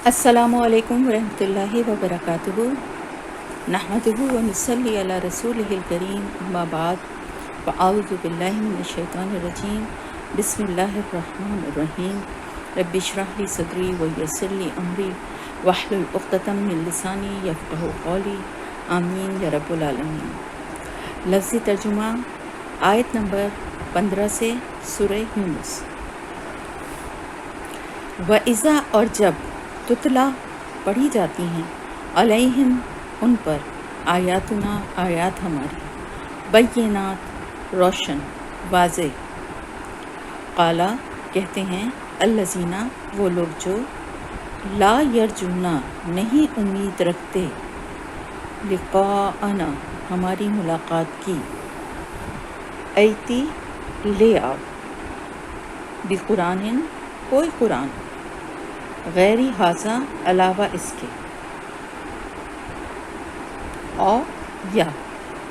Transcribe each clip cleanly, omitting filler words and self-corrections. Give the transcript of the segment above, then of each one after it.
السلام علیکم ورحمۃ اللہ وبرکاتہ نحمدہ ونصلی علی رسولہ الکریم اما بعد فاعوذ باللہ من الشیطان الرجیم بسم اللہ الرحمن الرحیم رب اشرح لی صدری ویسر لی امری واحلل عقدۃ من لسانی یفقہوا قولی آمین یا رب العالمین۔ لفظی ترجمہ آیت نمبر 15 سے سورہ یونس۔ وَإِذَا اور جب تتلا پڑھی جاتی ہیں علیہم ان پر آیاتنا آیات ہماری بینات روشن واضح قالا کہتے ہیں الذین وہ لوگ جو لا یرجونا نہیں امید رکھتے لقاءنا ہماری ملاقات کی ایتی لے آؤ بقرآن کوئی قرآن غیری حاضہ علاوہ اس کے اور یا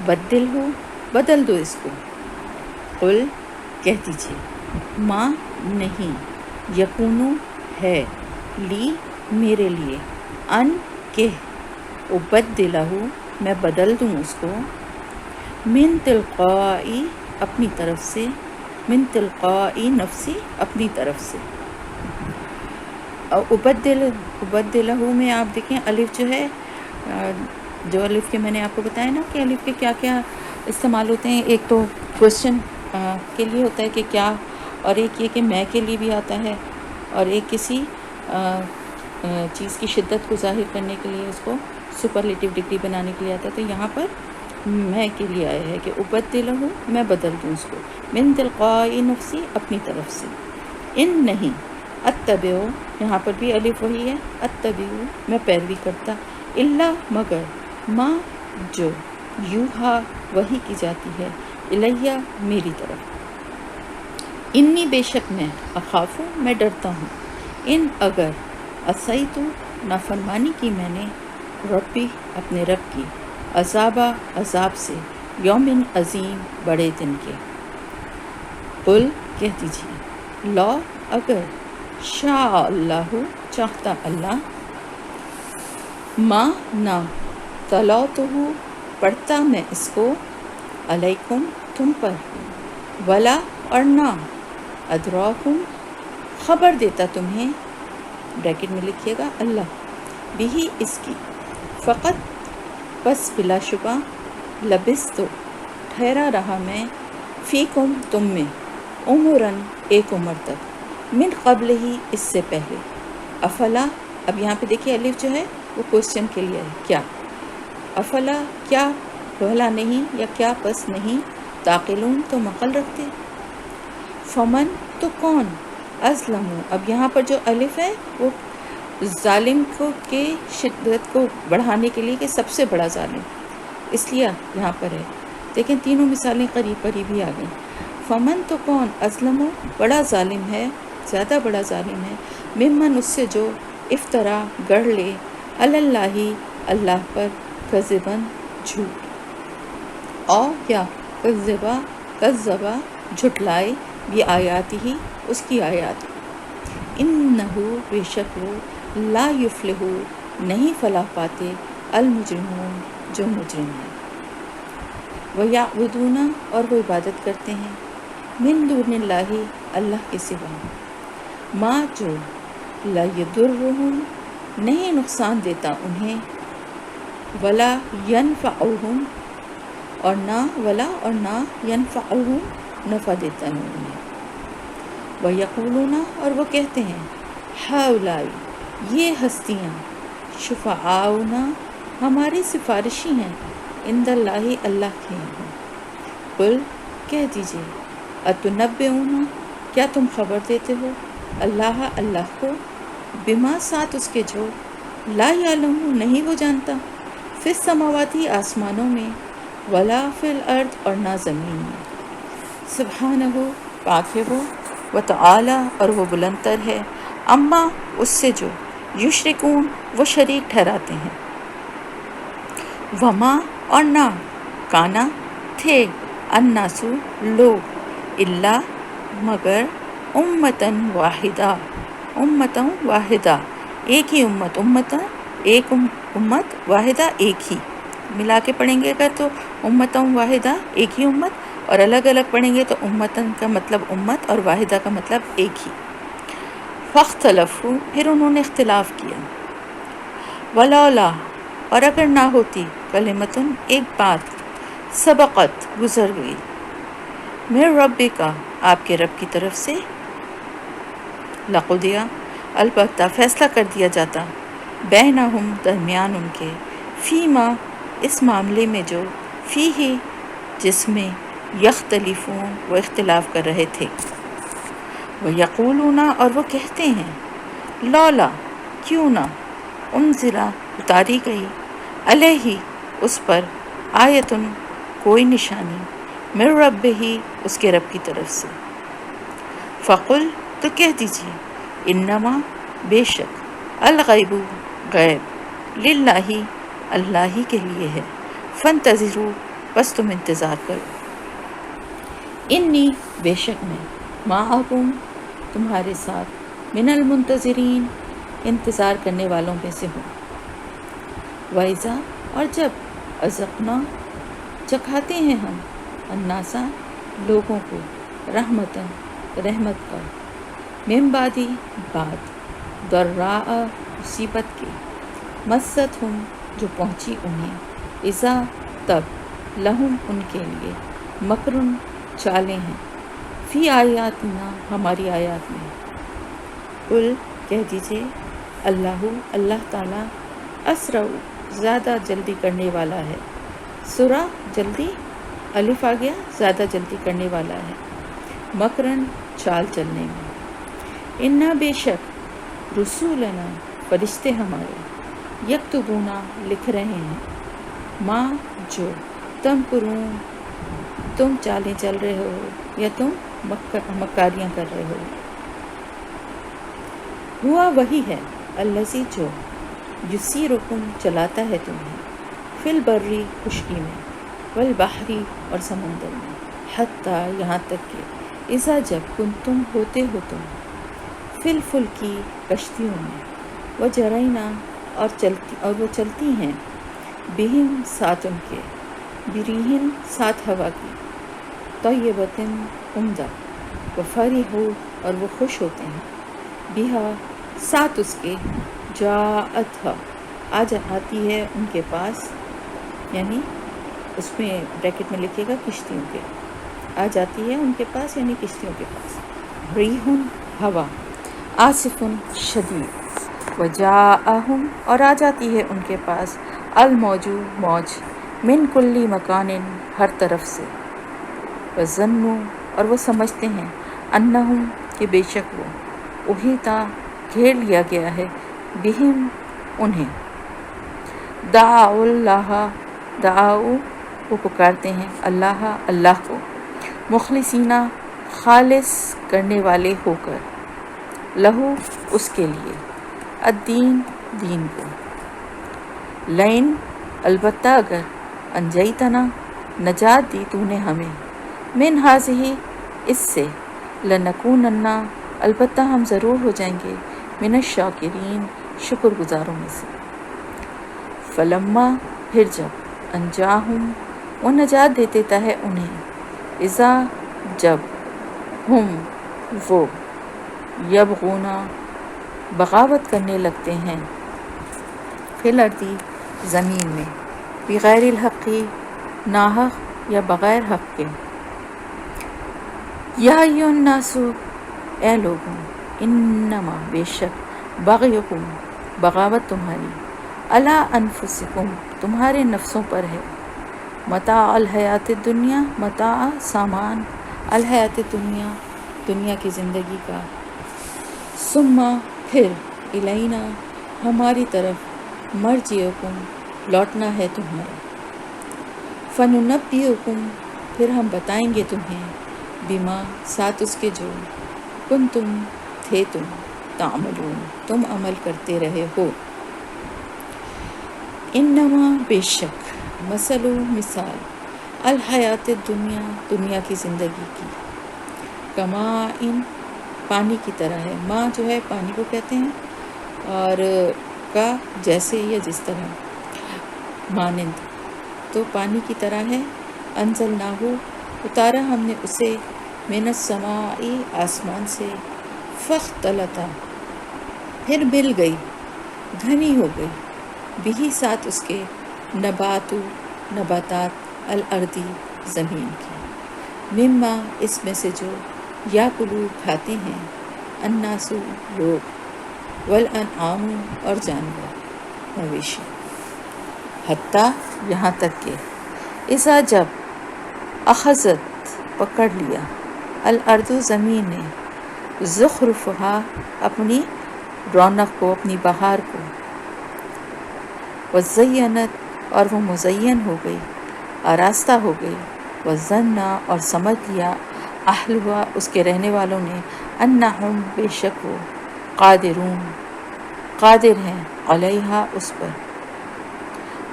بدل ہو بدل دو اس کو قل کہہ دیجیے ماں نہیں یکونو ہے لی میرے لیے ان کہ ابدلہ میں بدل دوں اس کو من تلقائی اپنی طرف سے من تلقائی نفسی اپنی طرف سے ابدلہ میں آپ دیکھیں الف جو ہے جو الف کے میں نے آپ کو بتایا نا کہ الف کے کیا کیا استعمال ہوتے ہیں۔ ایک تو کوشچن کے لیے ہوتا ہے کہ کیا، اور ایک یہ کہ میں کے لیے بھی آتا ہے، اور ایک کسی چیز کی شدت کو ظاہر کرنے کے لیے اس کو سپرلیٹیو ڈگری بنانے کے لیے آتا ہے۔ تو یہاں پر میں کے لیے آیا ہے کہ ابدلہ میں بدل دوں اس کو من تلقائی نفسی اپنی طرف سے ان نہیں اتبعو یہاں پر بھی الف وہی ہے اتبعو میں پیروی کرتا اللہ مگر ما جو یوہا وہی کی جاتی ہے الیہ میری طرف انی بے شک میں اخافو میں ڈرتا ہوں ان اگر عصیتو نافرمانی کی میں نے ربی اپنے رب کی عذاب سے یومن عظیم بڑے دن کے قل کہہ دیجیے لا اگر شاء اللہ چاہتا اللہ ما نہ تلاوتہ پڑھتا میں اس کو علیکم تم پر ولا اور نہ ادراکم خبر دیتا تمہیں بریکٹ میں لکھیے گا اللہ بھی اس کی فقط بس بلا شبہ لبثت ٹھہرا رہا میں فیکم تم میں عمرن ایک عمر تک من قبل ہی اس سے پہلے افلا اب یہاں پہ دیکھیے الف جو ہے وہ کوشچن کے لیے ہے کیا افلا کیا بھلا نہیں یا کیا پس نہیں تعقلون تو عقل رکھتے فمن تو کون ازلم اب یہاں پر جو الف ہے وہ ظالم کو کے شدت کو بڑھانے کے لیے کہ سب سے بڑا ظالم اس لیے یہاں پر ہے۔ دیکھیں تینوں مثالیں قریب قریب ہی آ گئیں۔ فمن تو کون ازلم بڑا ظالم ہے زیادہ بڑا ظالم ہے ممن اس سے جو افطرا گڑھ لے اللہ اللہ پر کذبن جھوٹ اور کیا کذبا جھٹلائے بھی آیات ہی اس کی آیات انہو بے شک وہ لا یفلح نہیں فلاح پاتے المجرمون جو مجرم ہیں وَيَعْبُدُونَ اور وہ عبادت کرتے ہیں من دون اللہ اللہ کے سوا ما جو لا یضرہم نہیں نقصان دیتا انہیں ولا ینفعہم اور نہ ینفعہم نفع دیتا ہے انہیں وَيَقُولُونَ اور وہ کہتے ہیں ہؤلاء یہ ہستیاں شفعاؤنا ہماری سفارشی ہیں عند اللہ اللہ کے ہیں قل کہہ دیجئے اتنبئون کیا تم خبر دیتے ہو اللہ کو بما ساتھ اس کے جو لا یعلم نہیں وہ جانتا فی السماواتی آسمانوں میں ولا فی الارض اور نہ زمین میں سبحانہ پاک ہے وہ وتعالی اور وہ بلند تر ہے اما اس سے جو یشرکون وہ شریک ٹھہراتے ہیں وما اور نہ کانا تھے الناسو لوگ اللہ مگر امتاً واحدہ ایک ہی امت، امتا ایک امت، واحدہ ایک ہی، ملا کے پڑھیں گے اگر تو امتم واحدہ ایک ہی امت، اور الگ الگ پڑھیں گے تو امتن کا مطلب امت اور واحدہ کا مطلب ایک ہی۔ فاختلفوا، پھر انہوں نے اختلاف کیا، ولولا، اور اگر نہ ہوتی، کلمتن ایک بات، سبقت گزر گئی، من ربک، آپ کے رب کی طرف سے، لقضیٰ، البتہ فیصلہ کر دیا جاتا، بینہم، درمیان ان کے، فیما، اس معاملے میں جو، فیہ، جس میں، یختلفون، وہ اختلاف کر رہے تھے، ویقولون، اور وہ کہتے ہیں، لولا، کیوں نہ، انزلہ، اتاری گئی، علیہ، اس پر، آیتن، کوئی نشانی، من ربہ، اس کے رب کی طرف سے، فقل، تو کہہ دیجیے، انما، بے شک، الغیب، غیب، للہ، اللہ ہی کے لیے ہے، فانتظروا، بس تم انتظار کرو، انی، بے شک میں، معکم، تمہارے ساتھ، من المنتظرین، انتظار کرنے والوں میں سے ہوں، وَإِذَا، اور جب، اذقنا، چکھاتے ہیں ہم، الناسا، لوگوں کو، رحمتاً، رحمت کا، من بعد، بعد، ضراء، مصیبت کے، مستہم، جو پہنچی انہیں، اذا، تب، لہم، ان کے لیے، مکرن، چالیں ہیں، فی آیاتنا، ہماری آیات میں، قل، کہہ دیجیے، اللہ، اللہ تعالیٰ، اسرع، زیادہ جلدی کرنے والا ہے، سرا، جلدی، الف آ گیا، زیادہ جلدی کرنے والا ہے، مکرن، چال چلنے میں، انا، بے شک، رسولنا، فرشتے ہمارے، یکتبونا، لکھ رہے ہیں، ماں، جو، تم کرون، تم چالیں چل رہے ہو یا تم مکاریاں کر رہے ہو، ہوا، وہی ہے، الذی، جو، یسیرکم، چلاتا ہے تمہیں، فی البری، خشکی میں، والبحری، اور سمندر میں، حتیٰ، یہاں تک کہ، اذا، جب، کنتم، ہوتے ہو تم، فی الفلکی، کشتیوں میں، وجرینا، اور وہ چلتی ہیں، بہم، ساتھ ان کے، بریہن، ساتھ ہوا کی، طیبتن، عمدہ، وفرحوا، اور وہ خوش ہوتے ہیں، بہا، ساتھ اس کے، جاءتھا، آتی ہے ان کے پاس، یعنی اس میں بریکٹ میں لکھیے گا کشتیوں کے، آ جاتی ہے ان کے پاس یعنی کشتیوں کے پاس، ریحن، ہوا، آصفن، شدید، وجاءہم، اور آ جاتی ہے ان کے پاس، الموج، موج، من کل مکان، ہر طرف سے، وظنوا، اور وہ سمجھتے ہیں، انہم، کہ بے شک وہ، احیطا، گھیر لیا گیا ہے، بہم، انہیں، دعوا اللہ، دعوا، وہ پکارتے ہیں، اللہ، اللہ کو، مخلصین، خالص کرنے والے ہو کر، لہو، اس کے لیے، الدین، دین کو، لئن، البتہ اگر، انجیتنا، نجات دی تو نے ہمیں، من ہذہ، اس سے، لنکوننا، البتہ ہم ضرور ہو جائیں گے، من الشاکرین، شکر گزاروں میں سے، فلما، پھر جب، انجاہم، وہ نجات دے دیتا ہے انہیں، اذا، جب، ہم، وہ، یبغونا، بغاوت کرنے لگتے ہیں، فی الارض، زمین میں، بغیر الحق، ناحق یا بغیر حق کے، یا ایھا الناس، اے لوگوں، انما، بے شک، بغیکم، بغاوت تمہاری، علی انفسکم، تمہارے نفسوں پر ہے، متاع الحیات الدنیا، متاع، سامان، الحیات الدنیا، دنیا کی زندگی کا، ثم، پھر، الینا، ہماری طرف، مرجعکم، لوٹنا ہے تمہارا، فننبئکم، پھر ہم بتائیں گے تمہیں، بما، ساتھ اس کے جو، کنتم، تھے تم، تعملون، تم عمل کرتے رہے ہو، انما، بے شک، مثل، مثال، الحیات الدنیا، دنیا کی زندگی کی، کماء، پانی کی طرح ہے، ماں جو ہے پانی کو کہتے ہیں، اور کا جیسے یا جس طرح، مانند تو پانی کی طرح ہے، انزلناہو اتارا ہم نے اسے، من السماء آسمان سے، فاختلطا پھر مل گئی، گھنی ہو گئی، بھی ساتھ اس کے، نباتات الارضی زمین کی، مما اس میں سے جو یاکلو کھاتے ہیں، الناسو لوگ، والانعام اور جانور مویشی، حتیٰ یہاں تک کہ اذا جب اخذت پکڑ لیا، الارض زمین نے، زخرفہا اپنی رونق کو، اپنی بہار کو، وزینت اور وہ مزین ہو گئی، آراستہ ہو گئی، وظنا اور سمجھ لیا، اہلھا اس کے رہنے والوں نے، انہم بے شک وہ، قادرون قادر ہیں، علیہا اس پر،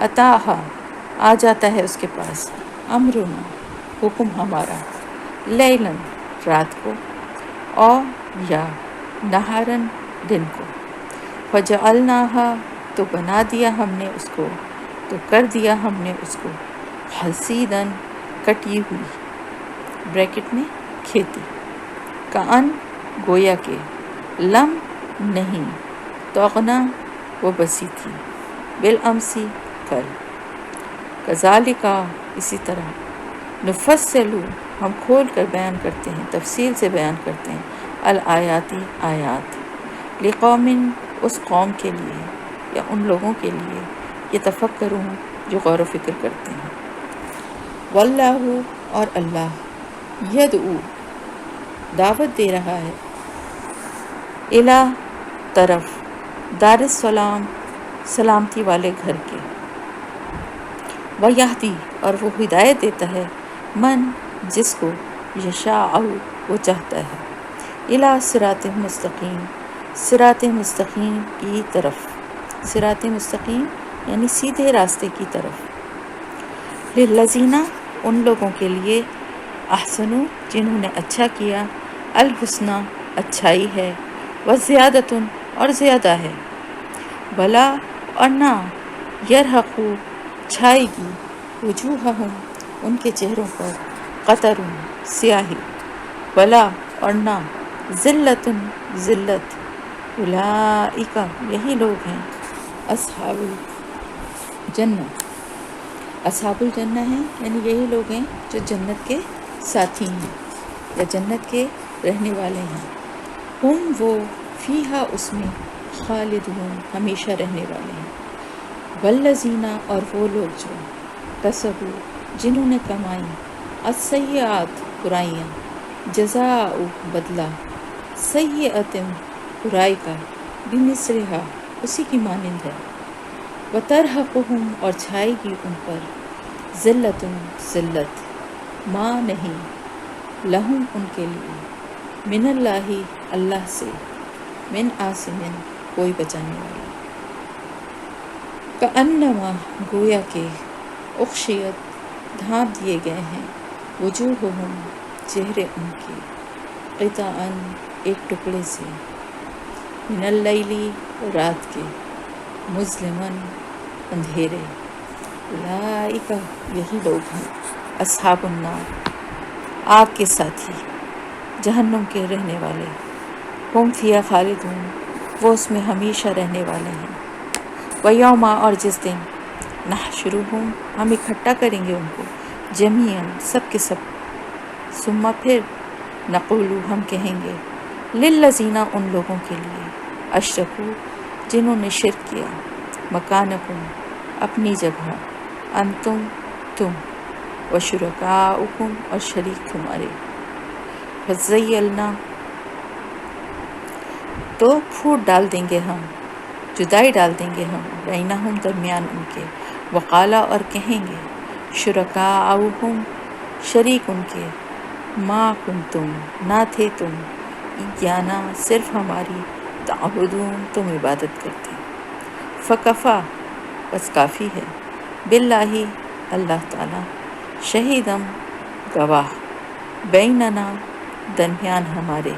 اتاہا آ جاتا ہے اس کے پاس، امرنا حکم ہمارا، لیلاً رات کو، اور یا نہارن دن کو، فجعلناہا تو بنا دیا ہم نے اس کو، تو کر دیا ہم نے اس کو، حصیداً کٹی ہوئی، بریکٹ میں کھیتی، کأن گویا کہ، لم نہیں، تغنا وہ بسی تھی، بالامسی کل، کذالکا اسی طرح، نفصل ہم کھول کر بیان کرتے ہیں، تفصیل سے بیان کرتے ہیں، الآیاتی آیات، لقوم اس قوم کے لیے یا ان لوگوں کے لیے، یتفکرون جو غور و فکر کرتے ہیں، واللہ اور اللہ، یدعو دعوت دے رہا ہے، الی طرف، دار السلام سلامتی والے گھر کے، ویہدی اور وہ ہدایت دیتا ہے، من جس کو، یشاء وہ چاہتا ہے، الی صراط مستقیم صراط مستقیم کی طرف، صراط مستقیم یعنی سیدھے راستے کی طرف، للذین ان لوگوں کے لیے، احسنوا جنہوں نے اچھا کیا، الحسنی اچھائی ہے، وزیادۃ اور زیادہ ہے، بلا اور نہ، یرہقو چھائے گی، وجوہہم ان کے چہروں پر، قطر سیاہی، بلا اور نہ، ذلت ذلت، اولئک یہی لوگ ہیں، اصحاب الجنہ اصحاب الجنہ ہیں، یعنی یہی لوگ ہیں جو جنت کے ساتھی ہیں یا جنت کے رہنے والے ہیں، ہم وہ، فیہا اس میں، خالدون ہمیشہ رہنے والے ہیں، والذین اور وہ لوگ جو، کسبوا جنہوں نے کمائی، السیئات برائیاں، جزاء بدلہ، سیئۃ برائی کا، بمثلہا اسی کی مانند ہے، وترہقہم اور چھائے گی ان پر، ذلۃ ذلت، ما نہیں، لہم ان کے لیے، من اللہ اللہ سے، من عاصم کوئی بچانے والا، کأنما گویا کہ، اغشیت ڈھانپ دیے گئے ہیں، وجوہہم چہرے ان کے، قطعاً ایک ٹکڑے سے، من اللیل رات کے، مظلماً اندھیرے، اولئک یہی لوگ ہیں، اصحاب النار آگ کے ساتھی، جہنم کے رہنے والے، ہم فیہا خالدون وہ اس میں ہمیشہ رہنے والے ہیں، ویوم اور جس دن، نحشرہم ہم اکٹھا کریں گے ان کو، جمیعاً سب کے سب، ثم پھر، نقول ہم کہیں گے، للذین ان لوگوں کے لیے، اشرکوا جنہوں نے شرک کیا، مکانکم اپنی جگہ، انتم تم، وشرکاؤکم اور شریک تمہارے، فزیلنا تو پھوٹ ڈال دیں گے ہم، جدائی ڈال دیں گے ہم، بینہم درمیان ان کے، وقالا اور کہیں گے، شرکاؤہم شریک ان کے، ما کنتم نہ تھے تم، ایانا صرف ہماری، تعبدون تم عبادت کرتے، فکفا بس کافی ہے، باللہ اللہ تعالی، شہیدم گواہ، بیننا درمیان ہمارے،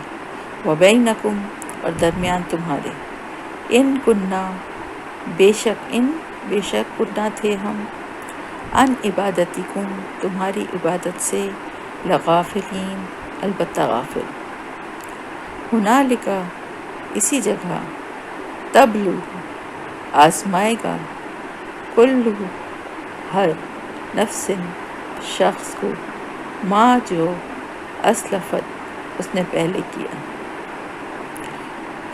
و بینکم اور درمیان تمہارے، ان کننا بے شک کننا تھے ہم ان عبادتکم تمہاری عبادت سے لغافلین البتہ غافل. ہنالک اسی جگہ تبلو آزمائے گا کلو ہر نفس شخص کو ما جو اسلفت اس نے پہلے کیا.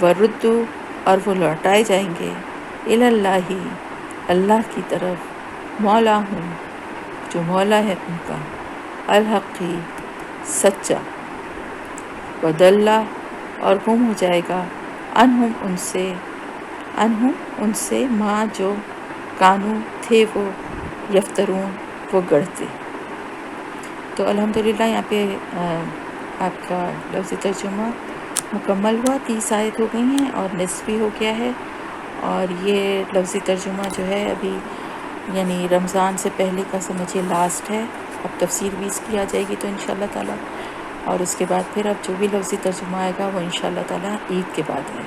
وردو اور وہ لوٹائے جائیں گے اللہ اللہ کی طرف مولاہم جو مولا ہے ان کا الحقی سچا. ودلہ اور گم ہو جائے گا انہم ان سے ما جو کانو تھے وہ یفترون وہ گڑھتے. تو الحمدللہ یہاں پہ آپ کا لفظی ترجمہ مکمل ہوا. 30 آیت ہو گئی ہیں اور نصف بھی ہو گیا ہے. اور یہ لفظی ترجمہ جو ہے ابھی یعنی رمضان سے پہلے کا سمجھے لاسٹ ہے. اب تفسیر بھی اس کی آ جائے گی تو انشاءاللہ تعالیٰ. اور اس کے بعد پھر اب جو بھی لفظی ترجمہ آئے گا وہ انشاءاللہ تعالیٰ عید کے بعد ہے.